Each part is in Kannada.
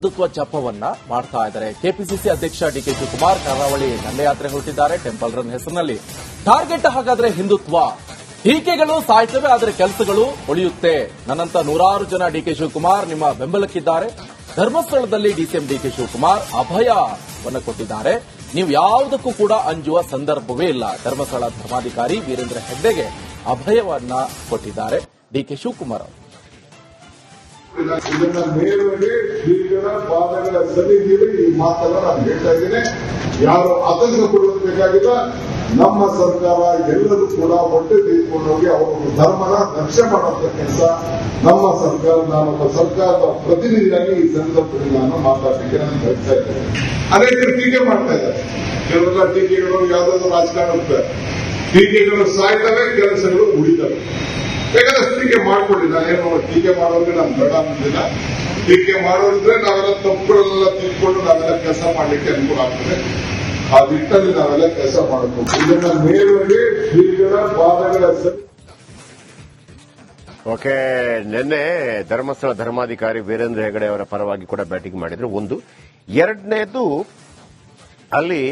ಹಿಂದುತ್ವ ಜಪವನ್ನ ಮಾಡ್ತಾ ಇದ್ದಾರೆ. ಕೆಪಿಸಿಸಿ ಅಧ್ಯಕ್ಷ ಡಿಕೆ ಶಿವಕುಮಾರ್ ಕರಾವಳಿ ದಂಡಯಾತ್ರೆ ಹೊರಟಿದ್ದಾರೆ. ಟೆಂಪಲ್ ರನ್ ಹೆಸರಿನಲ್ಲಿ ಟಾರ್ಗೆಟ್ ಹಾಗಾದ್ರೆ ಹಿಂದುತ್ವ. ಟೀಕೆಗಳು ಸಾಯ್ತವೆ, ಆದರೆ ಕೆಲಸಗಳು ಉಳಿಯುತ್ತೆ. ನನ್ನಂತ ನೂರಾರು ಜನ ಡಿಕೆ ಶಿವಕುಮಾರ್ ನಿಮ್ಮ ಬೆಂಬಲಕ್ಕಿದ್ದಾರೆ. ಧರ್ಮಸ್ಥಳದಲ್ಲಿ ಡಿಸಿಎಂ ಡಿಕೆ ಶಿವಕುಮಾರ್ ಅಭಯವನ್ನು ಕೊಟ್ಟಿದ್ದಾರೆ. ನೀವು ಯಾವುದಕ್ಕೂ ಕೂಡ ಅಂಜುವ ಸಂದರ್ಭವೇ ಇಲ್ಲ. ಧರ್ಮಸ್ಥಳ ಧರ್ಮಾಧಿಕಾರಿ ವೀರೇಂದ್ರ ಹೆಗ್ಡೆಗೆ ಅಭಯವನ್ನ ಕೊಟ್ಟಿದ್ದಾರೆ ಡಿಕೆ ಶಿವಕುಮಾರ್ ಅವರು. ಇದನ್ನ ನೇರವಾಗಿ ಶ್ರೀಗಳ ಪಾದಗಳ ಸನ್ನಿಧಿಯಲ್ಲಿ ಈ ಮಾತನ್ನ ನಾನು ಹೇಳ್ತಾ ಇದ್ದೇನೆ. ಯಾರು ಆತಂಕ ಪಡುವುದಬೇಕಾಗಿಲ್ಲ. ನಮ್ಮ ಸರ್ಕಾರ ಎಲ್ಲರೂ ಕೂಡ ಒಟ್ಟೆ ತೆಗೆದುಕೊಂಡೋಗಿ ಅವರ ಧರ್ಮನ ರಕ್ಷಣೆ ಮಾಡುವಂತ ಕೆಲಸ ನಮ್ಮ ಸರ್ಕಾರ, ನಾನೊಬ್ಬ ಸರ್ಕಾರದ ಪ್ರತಿನಿಧಿಯಾಗಿ ಈ ಸಂದರ್ಭದಲ್ಲಿ ನಾನು ಮಾತಾಡಲಿಕ್ಕೆ ನಾನು ಬಯಸ್ತಾ ಇದ್ದೇನೆ. ಅನೇಕರು ಟೀಕೆ ಮಾಡ್ತಾ ಇದ್ದಾರೆ. ಕೆಲವೆಲ್ಲ ಟೀಕೆಗಳು ಯಾವುದಾದ್ರು ರಾಜಕಾರಣಕ್ಕೆ ಟೀಕೆಗಳು ಸಾಯ್ತವೆ, ಕೆಲಸಗಳು ಉಳಿತವೆ. ಬೇಕಾದಷ್ಟು ಟೀಕೆ ಮಾಡ್ಕೊಳ್ಳಿ. ನಾನೇನು ಟೀಕೆ ಮಾಡೋರಿಗೆ ನಾನು ಬೇಡ ಅನ್ನೋದಿಲ್ಲ. ಟೀಕೆ ಮಾಡೋರಿದ್ರೆ ನಾವೆಲ್ಲ ತಪ್ಪುಗಳೆಲ್ಲ ತಿಳ್ಕೊಂಡು ನಾವೆಲ್ಲ ಕೆಲಸ ಮಾಡಲಿಕ್ಕೆ ಅನುಕೂಲ ಆಗ್ತದೆ. ಆ ನಿಟ್ಟಲ್ಲಿ ನಾವೆಲ್ಲ ಕೆಲಸ ಮಾಡಬೇಕು. ಇದನ್ನ ನೇರವಾಗಿ ಶ್ರೀಗಳ ಪಾದಗಳ ಓಕೆ. ನಿನ್ನೆ ಧರ್ಮಸ್ಥಳ ಧರ್ಮಾಧಿಕಾರಿ ವೀರೇಂದ್ರ ಹೆಗಡೆ ಅವರ ಪರವಾಗಿ ಕೂಡ ಬ್ಯಾಟಿಂಗ್ ಮಾಡಿದ್ರು. ಒಂದು. ಎರಡನೇದು ಅಲ್ಲಿ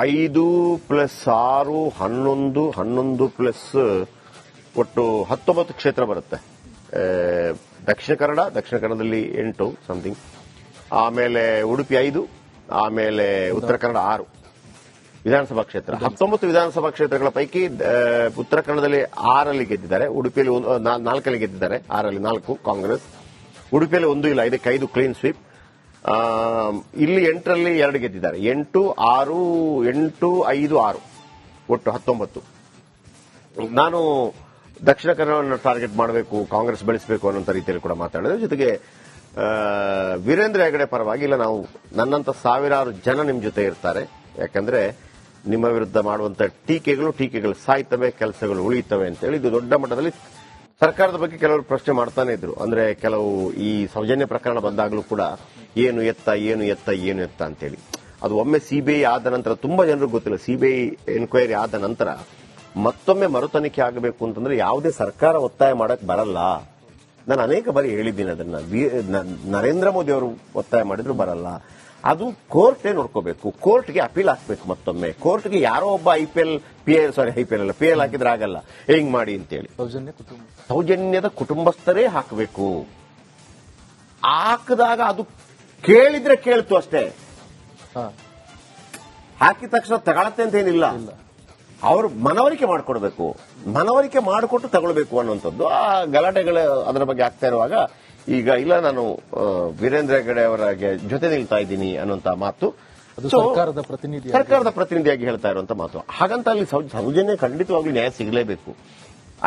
5+6 11 ಪ್ಲಸ್ ಒಟ್ಟು 19 ಕ್ಷೇತ್ರ ಬರುತ್ತೆ. ದಕ್ಷಿಣ ಕನ್ನಡದಲ್ಲಿ 8 ಸಮಥಿಂಗ್, ಆಮೇಲೆ ಉಡುಪಿ 5, ಆಮೇಲೆ ಉತ್ತರ ಕನ್ನಡ 6 ವಿಧಾನಸಭಾ ಕ್ಷೇತ್ರ. 19 ವಿಧಾನಸಭಾ ಕ್ಷೇತ್ರಗಳ ಪೈಕಿ ಉತ್ತರ ಕನ್ನಡದಲ್ಲಿ 6 ಗೆದ್ದಿದ್ದಾರೆ, ಉಡುಪಿಯಲ್ಲಿ 4 ಗೆದ್ದಿದ್ದಾರೆ. 6ರಲ್ಲಿ 4 ಕಾಂಗ್ರೆಸ್, ಉಡುಪಿಯಲ್ಲಿ 1 ಇಲ್ಲ, ಇದಕ್ಕೆ 5 ಕ್ಲೀನ್ ಸ್ವೀಪ್. ಇಲ್ಲಿ 8ರಲ್ಲಿ 2 ಗೆದ್ದಿದ್ದಾರೆ. 8, 6, 8, 5, 6 ಒಟ್ಟು 19. ನಾನು ದಕ್ಷಿಣ ಕನ್ನಡವನ್ನು ಟಾರ್ಗೆಟ್ ಮಾಡಬೇಕು, ಕಾಂಗ್ರೆಸ್ ಬೆಳೆಸಬೇಕು ಅನ್ನೋ ರೀತಿಯಲ್ಲಿ ಕೂಡ ಮಾತಾಡಿದ್ರೆ, ಜೊತೆಗೆ ವೀರೇಂದ್ರ ಹೆಗಡೆ ಪರವಾಗಿ ಇಲ್ಲ, ನಾವು ನನ್ನಂತ ಸಾವಿರಾರು ಜನ ನಿಮ್ ಜೊತೆ ಇರ್ತಾರೆ. ಯಾಕಂದ್ರೆ ನಿಮ್ಮ ವಿರುದ್ಧ ಮಾಡುವಂತ ಟೀಕೆಗಳು ಸಾಯ್ತವೆ, ಕೆಲಸಗಳು ಉಳಿಯುತ್ತವೆ ಅಂತೇಳಿ ಇದು ದೊಡ್ಡ ಮಟ್ಟದಲ್ಲಿ ಸರ್ಕಾರದ ಬಗ್ಗೆ ಕೆಲವರು ಪ್ರಶ್ನೆ ಮಾಡ್ತಾನೆ ಇದ್ರು. ಅಂದ್ರೆ ಕೆಲವು ಈ ಸೌಜನ್ಯ ಪ್ರಕರಣ ಬಂದಾಗಲೂ ಕೂಡ ಏನು ಎತ್ತ ಅಂತೇಳಿ. ಅದು ಒಮ್ಮೆ ಸಿಬಿಐ ಆದ ನಂತರ ತುಂಬಾ ಜನರಿಗೆ ಗೊತ್ತಿಲ್ಲ. ಸಿಬಿಐ ಎನ್ಕ್ವೈರಿ ಆದ ನಂತರ ಮತ್ತೊಮ್ಮೆ ಮರುತನಿಖೆ ಆಗಬೇಕು ಅಂತಂದ್ರೆ ಯಾವುದೇ ಸರ್ಕಾರ ಒತ್ತಾಯ ಮಾಡಕ್ ಬರಲ್ಲ. ನಾನು ಅನೇಕ ಬಾರಿ ಹೇಳಿದ್ದೀನಿ ಅದನ್ನ. ನರೇಂದ್ರ ಮೋದಿ ಅವರು ಒತ್ತಾಯ ಮಾಡಿದ್ರು ಬರಲ್ಲ. ಅದು ಕೋರ್ಟೇ ನೋಡ್ಕೋಬೇಕು. ಕೋರ್ಟ್ಗೆ ಅಪೀಲ್ ಹಾಕಬೇಕು. ಮತ್ತೊಮ್ಮೆ ಕೋರ್ಟ್ಗೆ ಯಾರೋ ಒಬ್ಬ PL ಹಾಕಿದ್ರೆ ಆಗಲ್ಲ, ಹೆಂಗ್ ಮಾಡಿ ಅಂತೇಳಿ ಸೌಜನ್ಯದ ಕುಟುಂಬಸ್ಥರೇ ಹಾಕಬೇಕು. ಹಾಕಿದಾಗ ಅದು ಕೇಳಿದ್ರೆ ಕೇಳ್ತು ಅಷ್ಟೇ, ಹಾಕಿದ ತಕ್ಷಣ ತಗೊಳತ್ತೆ ಅಂತ ಏನಿಲ್ಲ. ಅವರು ಮನವರಿಕೆ ಮಾಡಿಕೊಡ್ಬೇಕು, ಮನವರಿಕೆ ಮಾಡಿಕೊಟ್ಟು ತಗೊಳ್ಬೇಕು ಅನ್ನುವಂಥದ್ದು. ಆ ಗಲಾಟೆಗಳು ಅದರ ಬಗ್ಗೆ ಆಗ್ತಾ ಇರುವಾಗ ಈಗ ಇಲ್ಲ, ನಾನು ವೀರೇಂದ್ರ ಹೆಗಡೆ ಅವರ ಜೊತೆ ನಿಲ್ತಾ ಇದ್ದೀನಿ ಅನ್ನುವಂತ ಮಾತು ಸರ್ಕಾರದ ಪ್ರತಿನಿಧಿಯಾಗಿ ಹೇಳ್ತಾ ಇರುವಂತ ಮಾತು. ಹಾಗಂತ ಅಲ್ಲಿ ಸೌಜನ್ಯ ಖಂಡಿತವಾಗ್ಲೂ ನ್ಯಾಯ ಸಿಗಲೇಬೇಕು.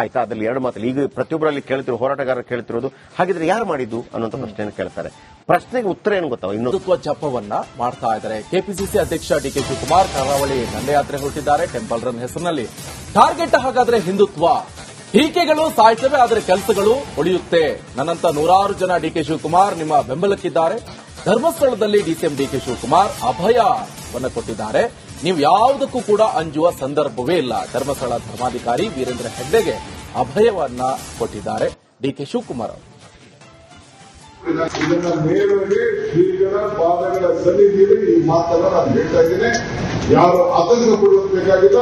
ಆಯ್ತಾ? ಅದ್ರಲ್ಲಿ 2 ಮಾತಲ್ಲಿ ಈಗ ಪ್ರತಿಯೊಬ್ಬರಲ್ಲಿ ಕೇಳ್ತಿರೋ ಹೋರಾಟಗಾರರು ಕೇಳ್ತಿರೋದು, ಹಾಗಿದ್ರೆ ಯಾರು ಮಾಡಿದ್ದು ಅನ್ನುವಂತ ಪ್ರಶ್ನೆಯನ್ನು ಕೇಳ್ತಾರೆ. ಪ್ರಶ್ನೆಗೆ ಉತ್ತರ ಏನು ಗೊತ್ತಾವ? ಹಿಂದುತ್ವ ಜಪವನ್ನ ಮಾಡ್ತಾ ಇದ್ದಾರೆ. ಕೆಪಿಸಿಸಿ ಅಧ್ಯಕ್ಷ ಡಿಕೆ ಶಿವಕುಮಾರ್ ಕರಾವಳಿ ದಂಡಯಾತ್ರೆ ಹೊರಟಿದ್ದಾರೆ. ಟೆಂಪಲ್ ರನ್ ಹೆಸರಿನಲ್ಲಿ ಟಾರ್ಗೆಟ್ ಹಾಗಾದ್ರೆ ಹಿಂದುತ್ವ. ಟೀಕೆಗಳು ಸಾಯ್ತವೆ, ಆದರೆ ಕೆಲಸಗಳು ಉಳಿಯುತ್ತೆ. ನನ್ನಂತ ನೂರಾರು ಜನ ಡಿಕೆ ಶಿವಕುಮಾರ್ ನಿಮ್ಮ ಬೆಂಬಲಕ್ಕಿದ್ದಾರೆ. ಧರ್ಮಸ್ಥಳದಲ್ಲಿ ಡಿಸಿಎಂ ಡಿಕೆ ಶಿವಕುಮಾರ್ ಅಭಯವನ್ನ ಕೊಟ್ಟಿದ್ದಾರೆ. ನೀವು ಯಾವುದಕ್ಕೂ ಕೂಡ ಅಂಜುವ ಸಂದರ್ಭವೇ ಇಲ್ಲ. ಧರ್ಮಸ್ಥಳ ಧರ್ಮಾಧಿಕಾರಿ ವೀರೇಂದ್ರ ಹೆಗ್ಡೆಗೆ ಅಭಯವನ್ನ ಕೊಟ್ಟಿದ್ದಾರೆ ಡಿಕೆ ಶಿವಕುಮಾರ್ ಅವರು. ಇದನ್ನ ನೇರವಾಗಿ ಶ್ರೀಗಳ ಪಾದಗಳ ಸನ್ನಿಧಿಯಲ್ಲಿ ಈ ಮಾತನ್ನ ನಾನು ಹೇಳ್ತಾ ಇದ್ದೇನೆ. ಯಾರು ಆತಂಕ ಪಡುವುದಬೇಕಾಗಿಲ್ಲ.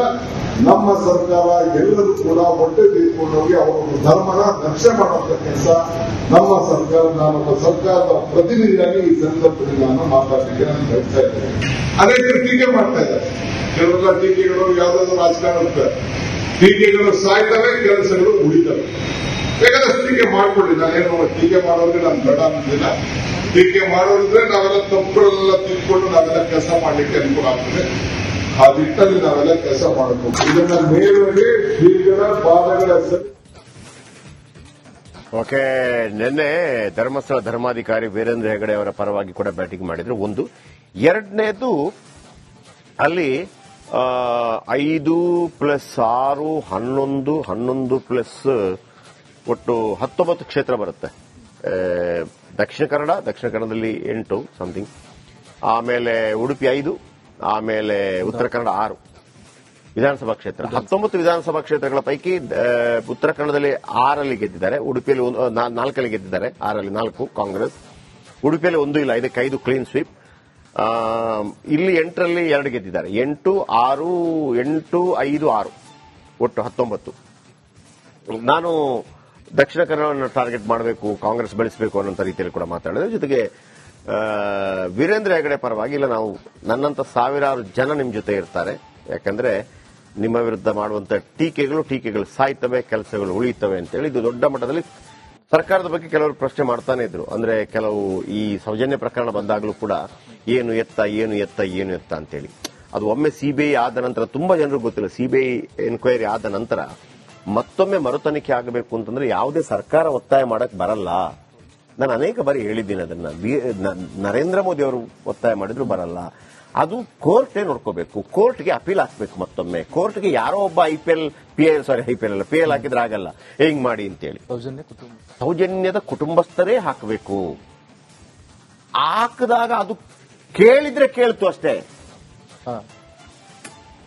ನಮ್ಮ ಸರ್ಕಾರ ಎಲ್ಲರೂ ಕೂಡ ಒಟ್ಟೆ ತೆಗೆದುಕೊಂಡೋಗಿ ಅವರ ಧರ್ಮನ ರಕ್ಷಣೆ ಮಾಡುವಂತ ಕೆಲಸ ನಮ್ಮ ಸರ್ಕಾರ, ನಾನೊಬ್ಬ ಸರ್ಕಾರದ ಪ್ರತಿನಿಧಿಯಾಗಿ ಈ ಸಂದರ್ಭದಲ್ಲಿ ನಾನು ಮಾತಾಡಲಿಕ್ಕೆ ನಾನು ಬಯಸ್ತಾ ಇದ್ದೇನೆ. ಅನೇಕರು ಟೀಕೆ ಮಾಡ್ತಾ ಇದ್ದಾರೆ. ಕೆಲವೆಲ್ಲ ಟೀಕೆಗಳು ಯಾವುದಾದ್ರು ರಾಜಕಾರಣಕ್ಕೆ ಟೀಕೆಗಳು ಸಾಯ್ತವೆ, ಕೆಲಸಗಳು ಉಳಿತವೆ. ಬೇಕಾದಷ್ಟು ಟೀಕೆ ಮಾಡ್ಕೊಳ್ಳಿ. ನಾನೇನು ಟೀಕೆ ಮಾಡೋರಿಗೆ ನಾನು ಬೇಡ ಅನ್ನೋದಿಲ್ಲ. ಟೀಕೆ ಮಾಡೋರಿದ್ರೆ ನಾವೆಲ್ಲ ತಪ್ಪುಗಳೆಲ್ಲ ತಿಳ್ಕೊಂಡು ನಾವೆಲ್ಲ ಕೆಲಸ ಮಾಡಲಿಕ್ಕೆ ಅನುಕೂಲ ಆಗ್ತದೆ. ಆ ನಿಟ್ಟಲ್ಲಿ ನಾವೆಲ್ಲ ಕೆಲಸ ಮಾಡಬೇಕು. ಇದನ್ನ ನೇರವಾಗಿ ಶ್ರೀಗಳ ಪಾದಗಳ ಓಕೆ. ನಿನ್ನೆ ಧರ್ಮಸ್ಥಳ ಧರ್ಮಾಧಿಕಾರಿ ವೀರೇಂದ್ರ ಹೆಗಡೆ ಅವರ ಪರವಾಗಿ ಕೂಡ ಬ್ಯಾಟಿಂಗ್ ಮಾಡಿದ್ರು. ಒಂದು. ಎರಡನೇದು ಅಲ್ಲಿ 5+6 11 ಪ್ಲಸ್ ಒಟ್ಟು 19 ಕ್ಷೇತ್ರ ಬರುತ್ತೆ. ದಕ್ಷಿಣ ಕನ್ನಡದಲ್ಲಿ 8 ಸಮಥಿಂಗ್, ಆಮೇಲೆ ಉಡುಪಿ 5, ಆಮೇಲೆ ಉತ್ತರ ಕನ್ನಡ 6 ವಿಧಾನಸಭಾ ಕ್ಷೇತ್ರ. 19 ವಿಧಾನಸಭಾ ಕ್ಷೇತ್ರಗಳ ಪೈಕಿ ಉತ್ತರ ಕನ್ನಡದಲ್ಲಿ 6 ಗೆದ್ದಿದ್ದಾರೆ, ಉಡುಪಿಯಲ್ಲಿ 4 ಗೆದ್ದಿದ್ದಾರೆ. 6ರಲ್ಲಿ 4 ಕಾಂಗ್ರೆಸ್, ಉಡುಪಿಯಲ್ಲಿ 1 ಇಲ್ಲ 5 ಕ್ಲೀನ್ ಸ್ವೀಪ್. ಇಲ್ಲಿ 8ರಲ್ಲಿ 2 ಗೆದ್ದಿದ್ದಾರೆ. 8, 6, 8, 5, 6 ಒಟ್ಟು 19. ನಾನು ದಕ್ಷಿಣ ಕನ್ನಡವನ್ನು ಟಾರ್ಗೆಟ್ ಮಾಡಬೇಕು, ಕಾಂಗ್ರೆಸ್ ಬೆಳೆಸಬೇಕು ಅನ್ನೋ ರೀತಿಯಲ್ಲಿ ಕೂಡ ಮಾತಾಡಿದೆ. ಜೊತೆಗೆ ವೀರೇಂದ್ರ ಹೆಗಡೆ ಪರವಾಗಿ ಇಲ್ಲ, ನಾವು ನನ್ನಂತ ಸಾವಿರಾರು ಜನ ನಿಮ್ ಜೊತೆ ಇರ್ತಾರೆ. ಯಾಕಂದ್ರೆ ನಿಮ್ಮ ವಿರುದ್ಧ ಮಾಡುವಂತ ಟೀಕೆಗಳು ಸಾಯ್ತವೆ, ಕೆಲಸಗಳು ಉಳಿಯುತ್ತವೆ ಅಂತೇಳಿ ಇದು ದೊಡ್ಡ ಮಟ್ಟದಲ್ಲಿ ಸರ್ಕಾರದ ಬಗ್ಗೆ ಕೆಲವರು ಪ್ರಶ್ನೆ ಮಾಡ್ತಾನೆ ಇದ್ರು. ಅಂದ್ರೆ ಕೆಲವು ಈ ಸೌಜನ್ಯ ಪ್ರಕರಣ ಬಂದಾಗಲೂ ಕೂಡ ಏನು ಎತ್ತ ಅಂತೇಳಿ. ಅದು ಒಮ್ಮೆ ಸಿಬಿಐ ಆದ ನಂತರ ತುಂಬಾ ಜನರು ಗೊತ್ತಿಲ್ಲ, ಸಿಬಿಐ ಎನ್ಕ್ವೈರಿ ಆದ ನಂತರ ಮತ್ತೊಮ್ಮೆ ಮರುತನಿಖೆ ಆಗಬೇಕು ಅಂತಂದ್ರೆ ಯಾವುದೇ ಸರ್ಕಾರ ಒತ್ತಾಯ ಮಾಡಕ್ ಬರಲ್ಲ. ನಾನು ಅನೇಕ ಬಾರಿ ಹೇಳಿದ್ದೀನಿ ಅದನ್ನ. ನರೇಂದ್ರ ಮೋದಿ ಅವರು ಒತ್ತಾಯ ಮಾಡಿದ್ರು ಬರಲ್ಲ. ಅದು ಕೋರ್ಟೇ ನೋಡ್ಕೋಬೇಕು, ಕೋರ್ಟ್ಗೆ ಅಪೀಲ್ ಹಾಕ್ಬೇಕು. ಮತ್ತೊಮ್ಮೆ ಕೋರ್ಟ್ಗೆ ಯಾರೋ ಒಬ್ಬ PL ಹಾಕಿದ್ರೆ ಆಗಲ್ಲ, ಹೆಂಗ್ ಮಾಡಿ ಅಂತೇಳಿ ಸೌಜನ್ಯದ ಕುಟುಂಬಸ್ಥರೇ ಹಾಕಬೇಕು. ಹಾಕಿದಾಗ ಅದು ಕೇಳಿದ್ರೆ ಕೇಳ್ತು ಅಷ್ಟೇ,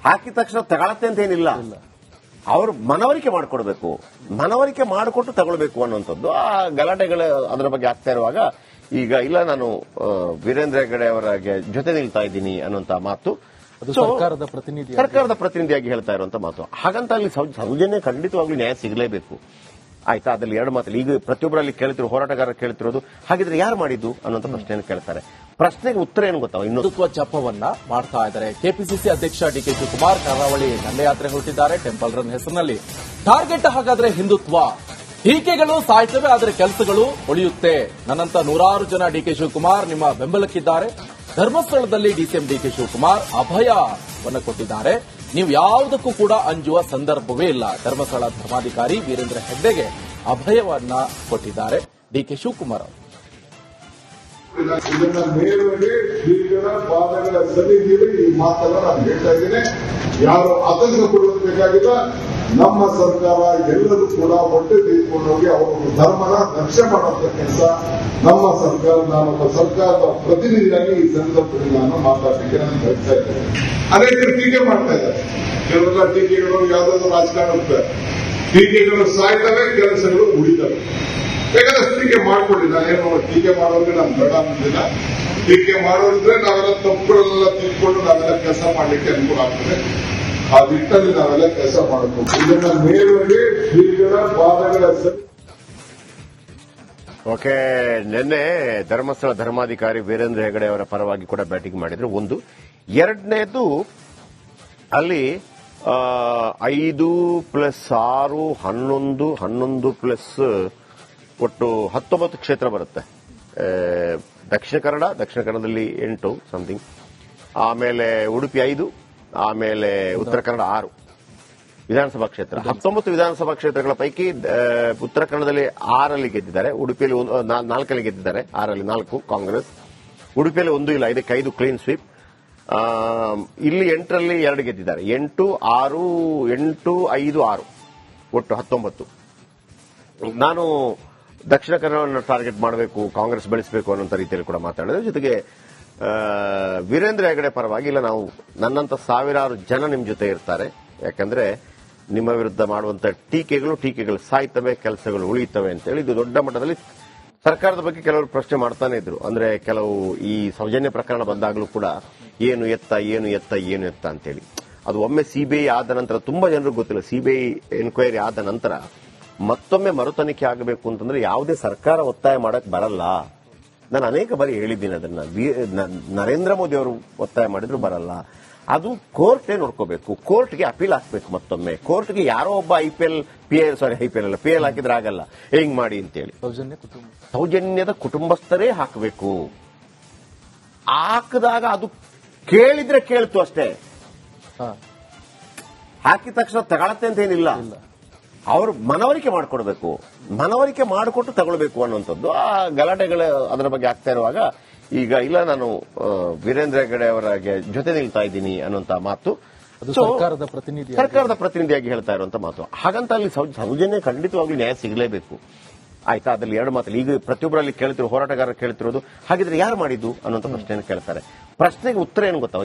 ಹಾಕಿದ ತಕ್ಷಣ ತಗೊಳತ್ತೆ ಅಂತ ಏನಿಲ್ಲ. ಅವರು ಮನವರಿಕೆ ಮಾಡಿಕೊಡ್ಬೇಕು, ಮನವರಿಕೆ ಮಾಡಿಕೊಟ್ಟು ತಗೊಳ್ಬೇಕು ಅನ್ನುವಂಥದ್ದು. ಆ ಗಲಾಟೆಗಳು ಅದರ ಬಗ್ಗೆ ಆಗ್ತಾ ಇರುವಾಗ ಈಗ ಇಲ್ಲ, ನಾನು ವೀರೇಂದ್ರ ಹೆಗಡೆ ಅವರ ಜೊತೆ ನಿಲ್ತಾ ಇದ್ದೀನಿ ಅನ್ನುವಂತ ಮಾತು ಸರ್ಕಾರದ ಪ್ರತಿನಿಧಿಯಾಗಿ ಹೇಳ್ತಾ ಇರುವಂತ ಮಾತು. ಹಾಗಂತ ಅಲ್ಲಿ ಸೌಜನ್ಯ ಖಂಡಿತವಾಗ್ಲೂ ನ್ಯಾಯ ಸಿಗಲೇಬೇಕು. ಆಯ್ತಾ? ಅದ್ರಲ್ಲಿ 2 ಮಾತಲ್ಲಿ ಈಗ ಪ್ರತಿಯೊಬ್ಬರಲ್ಲಿ ಕೇಳ್ತಿರೋ ಹೋರಾಟಗಾರರು ಕೇಳ್ತಿರೋದು, ಹಾಗಿದ್ರೆ ಯಾರು ಮಾಡಿದ್ದು ಅನ್ನುವಂತ ಪ್ರಶ್ನೆಯನ್ನು ಕೇಳ್ತಾರೆ. ಪ್ರಶ್ನೆಗೆ ಉತ್ತರ ಏನು ಗೊತ್ತಾ? ಹಿಂದುತ್ವ ಜಪವನ್ನ ಮಾಡ್ತಾ ಇದ್ದಾರೆ. ಕೆಪಿಸಿಸಿ ಅಧ್ಯಕ್ಷ ಡಿಕೆ ಶಿವಕುಮಾರ್ ಕರಾವಳಿ ದಂಡಯಾತ್ರೆ ಹೊರಟಿದ್ದಾರೆ. ಟೆಂಪಲ್ ರನ್ ಹೆಸರಿನಲ್ಲಿ ಟಾರ್ಗೆಟ್ ಹಾಗಾದ್ರೆ ಹಿಂದುತ್ವ. ಟೀಕೆಗಳು ಸಾಯ್ತವೆ, ಆದರೆ ಕೆಲಸಗಳು ಉಳಿಯುತ್ತೆ. ನನ್ನಂತ ನೂರಾರು ಜನ ಡಿಕೆ ಶಿವಕುಮಾರ್ ನಿಮ್ಮ ಬೆಂಬಲಕ್ಕಿದ್ದಾರೆ. ಧರ್ಮಸ್ಥಳದಲ್ಲಿ ಡಿಸಿಎಂ ಡಿಕೆ ಶಿವಕುಮಾರ್ ಅಭಯವನ್ನು ಕೊಟ್ಟಿದ್ದಾರೆ. ನೀವು ಯಾವುದಕ್ಕೂ ಕೂಡ ಅಂಜುವ ಸಂದರ್ಭವೇ ಇಲ್ಲ. ಧರ್ಮಸ್ಥಳ ಧರ್ಮಾಧಿಕಾರಿ ವೀರೇಂದ್ರ ಹೆಗ್ಡೆಗೆ ಅಭಯವನ್ನ ಕೊಟ್ಟಿದ್ದಾರೆ ಡಿಕೆ ಶಿವಕುಮಾರ್ ಅವರು. ಇದನ್ನ ನೇರವಾಗಿ ಶ್ರೀಗಳ ಪಾದಗಳ ಸನ್ನಿಧಿಯಲ್ಲಿ ಈ ಮಾತನ್ನ ನಾನು ಹೇಳ್ತಾ ಇದ್ದೇನೆ. ಯಾರು ಆತಂಕ ಪಡುವುದಬೇಕಾಗಿಲ್ಲ. ನಮ್ಮ ಸರ್ಕಾರ ಎಲ್ಲರೂ ಕೂಡ ಒಟ್ಟೆ ತೆಗೆದುಕೊಂಡೋಗಿ ಅವರೊಂದು ಧರ್ಮನ ರಕ್ಷಣೆ ಮಾಡುವಂತ ಕೆಲಸ ನಮ್ಮ ಸರ್ಕಾರ, ನಾನೊಬ್ಬ ಸರ್ಕಾರದ ಪ್ರತಿನಿಧಿಯಾಗಿ ಈ ಸಂದರ್ಭದಲ್ಲಿ ನಾನು ಮಾತಾಡಲಿಕ್ಕೆ ನಾನು ಬಯಸ್ತಾ ಇದ್ದೇನೆ. ಅನೇಕರು ಟೀಕೆ ಮಾಡ್ತಾ ಇದ್ದಾರೆ. ಕೆಲವೆಲ್ಲ ಟೀಕೆಗಳು ಯಾವುದಾದ್ರು ರಾಜಕಾರಣ ಟೀಕೆಗಳು ಸಾಯ್ತವೆ, ಕೆಲಸಗಳು ಉಳಿತವೆ. ಬೇಕಾದ್ರೆ ಟೀಕೆ ಮಾಡ್ಕೊಳ್ಳಿ, ನಾನೇನು ಟೀಕೆ ಮಾಡೋರಿಗೆ ನಾನು ಬೇಡ ಅನ್ನೋದಿಲ್ಲ. ಟೀಕೆ ಮಾಡೋರಿದ್ರೆ ನಾವೆಲ್ಲ ತಪ್ಪುಗಳೆಲ್ಲ ತಿಳ್ಕೊಂಡು ನಾವೆಲ್ಲ ಕೆಲಸ ಮಾಡಲಿಕ್ಕೆ ಅನುಕೂಲ ಆಗ್ತದೆ. ಆ ನಿಟ್ಟಲ್ಲಿ ನಾವೆಲ್ಲ ಕೆಲಸ ಮಾಡಬೇಕು. ಇದನ್ನ ನೇರವಾಗಿ ಶ್ರೀಗಳ ಪಾದಗಳ ಓಕೆ. ನಿನ್ನೆ ಧರ್ಮಸ್ಥಳ ಧರ್ಮಾಧಿಕಾರಿ ವೀರೇಂದ್ರ ಹೆಗಡೆ ಅವರ ಪರವಾಗಿ ಕೂಡ ಬ್ಯಾಟಿಂಗ್ ಮಾಡಿದ್ರು. 1. 2ನೇದು ಅಲ್ಲಿ 5 + 6 11 ಪ್ಲಸ್ ಒಟ್ಟು 19 ಕ್ಷೇತ್ರ ಬರುತ್ತೆ. ದಕ್ಷಿಣ ಕನ್ನಡದಲ್ಲಿ 8 ಸಮಥಿಂಗ್, ಆಮೇಲೆ ಉಡುಪಿ 5, ಆಮೇಲೆ ಉತ್ತರ ಕನ್ನಡ 6 ವಿಧಾನಸಭಾ ಕ್ಷೇತ್ರ. 19 ವಿಧಾನಸಭಾ ಕ್ಷೇತ್ರಗಳ ಪೈಕಿ ಉತ್ತರ ಕನ್ನಡದಲ್ಲಿ 6ರಲ್ಲಿ ಗೆದ್ದಿದ್ದಾರೆ, ಉಡುಪಿಯಲ್ಲಿ 4ರಲ್ಲಿ ಗೆದ್ದಿದ್ದಾರೆ. 6ರಲ್ಲಿ 4 ಕಾಂಗ್ರೆಸ್. ಉಡುಪಿಯಲ್ಲಿ 1 ಇಲ್ಲ 5 ಕ್ಲೀನ್ ಸ್ವೀಪ್. ಇಲ್ಲಿ 8ರಲ್ಲಿ 2 ಗೆದ್ದಿದ್ದಾರೆ. 8, 6, 8, 5, 6 ಒಟ್ಟು 19. ನಾನು ದಕ್ಷಿಣ ಕನ್ನಡವನ್ನು ಟಾರ್ಗೆಟ್ ಮಾಡಬೇಕು, ಕಾಂಗ್ರೆಸ್ ಬೆಳೆಸಬೇಕು ಅನ್ನೋ ರೀತಿಯಲ್ಲಿ ಕೂಡ ಮಾತಾಡಿದೆ. ಜೊತೆಗೆ ವೀರೇಂದ್ರ ಹೆಗಡೆ ಪರವಾಗಿ ಇಲ್ಲ, ನಾವು ನನ್ನಂತ ಸಾವಿರಾರು ಜನ ನಿಮ್ ಜೊತೆ ಇರ್ತಾರೆ. ಯಾಕಂದ್ರೆ ನಿಮ್ಮ ವಿರುದ್ಧ ಮಾಡುವಂತ ಟೀಕೆಗಳು ಸಾಯ್ತವೆ, ಕೆಲಸಗಳು ಉಳಿಯುತ್ತವೆ ಅಂತೇಳಿ ಇದು ದೊಡ್ಡ ಮಟ್ಟದಲ್ಲಿ ಸರ್ಕಾರದ ಬಗ್ಗೆ ಕೆಲವರು ಪ್ರಶ್ನೆ ಮಾಡ್ತಾನೆ ಇದ್ರು. ಅಂದ್ರೆ ಕೆಲವು ಈ ಸೌಜನ್ಯ ಪ್ರಕರಣ ಬಂದಾಗಲೂ ಕೂಡ ಏನು ಎತ್ತ ಅಂತೇಳಿ. ಅದು ಒಮ್ಮೆ ಸಿಬಿಐ ಆದ ನಂತರ ತುಂಬಾ ಜನರು ಗೊತ್ತಿಲ್ಲ, ಸಿಬಿಐ ಎನ್ಕ್ವೈರಿ ಆದ ನಂತರ ಮತ್ತೊಮ್ಮೆ ಮರುತನಿಖೆ ಆಗಬೇಕು ಅಂತಂದ್ರೆ ಯಾವುದೇ ಸರ್ಕಾರ ಒತ್ತಾಯ ಮಾಡಕ್ ಬರಲ್ಲ. ನಾನು ಅನೇಕ ಬಾರಿ ಹೇಳಿದ್ದೀನಿ ಅದನ್ನ. ನರೇಂದ್ರ ಮೋದಿ ಅವರು ಒತ್ತಾಯ ಮಾಡಿದ್ರು ಬರಲ್ಲ. ಅದು ಕೋರ್ಟೇ ನೋಡ್ಕೋಬೇಕು, ಕೋರ್ಟ್ಗೆ ಅಪೀಲ್ ಹಾಕ್ಬೇಕು. ಮತ್ತೊಮ್ಮೆ ಕೋರ್ಟ್ಗೆ ಯಾರೋ ಒಬ್ಬ PL ಹಾಕಿದ್ರೆ ಆಗಲ್ಲ, ಹೆಂಗ್ ಮಾಡಿ ಅಂತೇಳಿ ಸೌಜನ್ಯದ ಕುಟುಂಬಸ್ಥರೇ ಹಾಕಬೇಕು. ಹಾಕಿದಾಗ ಅದು ಕೇಳಿದ್ರೆ ಕೇಳ್ತು ಅಷ್ಟೇ, ಹಾಕಿದ ತಕ್ಷಣ ತಗೊಳತ್ತೆ ಅಂತ ಏನಿಲ್ಲ. ಅವರು ಮನವರಿಕೆ ಮಾಡಿಕೊಡ್ಬೇಕು, ಮನವರಿಕೆ ಮಾಡಿಕೊಟ್ಟು ತಗೊಳ್ಬೇಕು ಅನ್ನುವಂಥದ್ದು. ಆ ಗಲಾಟೆಗಳು ಅದರ ಬಗ್ಗೆ ಆಗ್ತಾ ಇರುವಾಗ ಈಗ ಇಲ್ಲ, ನಾನು ವೀರೇಂದ್ರ ಹೆಗಡೆ ಅವರ ಜೊತೆ ನಿಲ್ತಾ ಇದ್ದೀನಿ ಅನ್ನುವಂತ ಮಾತು ಸರ್ಕಾರದ ಪ್ರತಿನಿಧಿಯಾಗಿ ಹೇಳ್ತಾ ಇರುವಂತ ಮಾತು. ಹಾಗಂತ ಅಲ್ಲಿ ಸೌಜನ್ಯ ಖಂಡಿತವಾಗ್ಲೂ ನ್ಯಾಯ ಸಿಗಲೇಬೇಕು. ಆಯ್ತಾ? ಅದ್ರಲ್ಲಿ 2 ಮಾತಲ್ಲಿ ಈಗ ಪ್ರತಿಯೊಬ್ಬರಲ್ಲಿ ಕೇಳ್ತಿರೋ ಹೋರಾಟಗಾರರು ಕೇಳ್ತಿರೋದು, ಹಾಗಿದ್ರೆ ಯಾರು ಮಾಡಿದ್ದು ಅನ್ನುವಂತ ಪ್ರಶ್ನೆಯನ್ನು ಕೇಳ್ತಾರೆ. ಪ್ರಶ್ನೆಗೆ ಉತ್ತರ ಏನು ಗೊತ್ತಾ?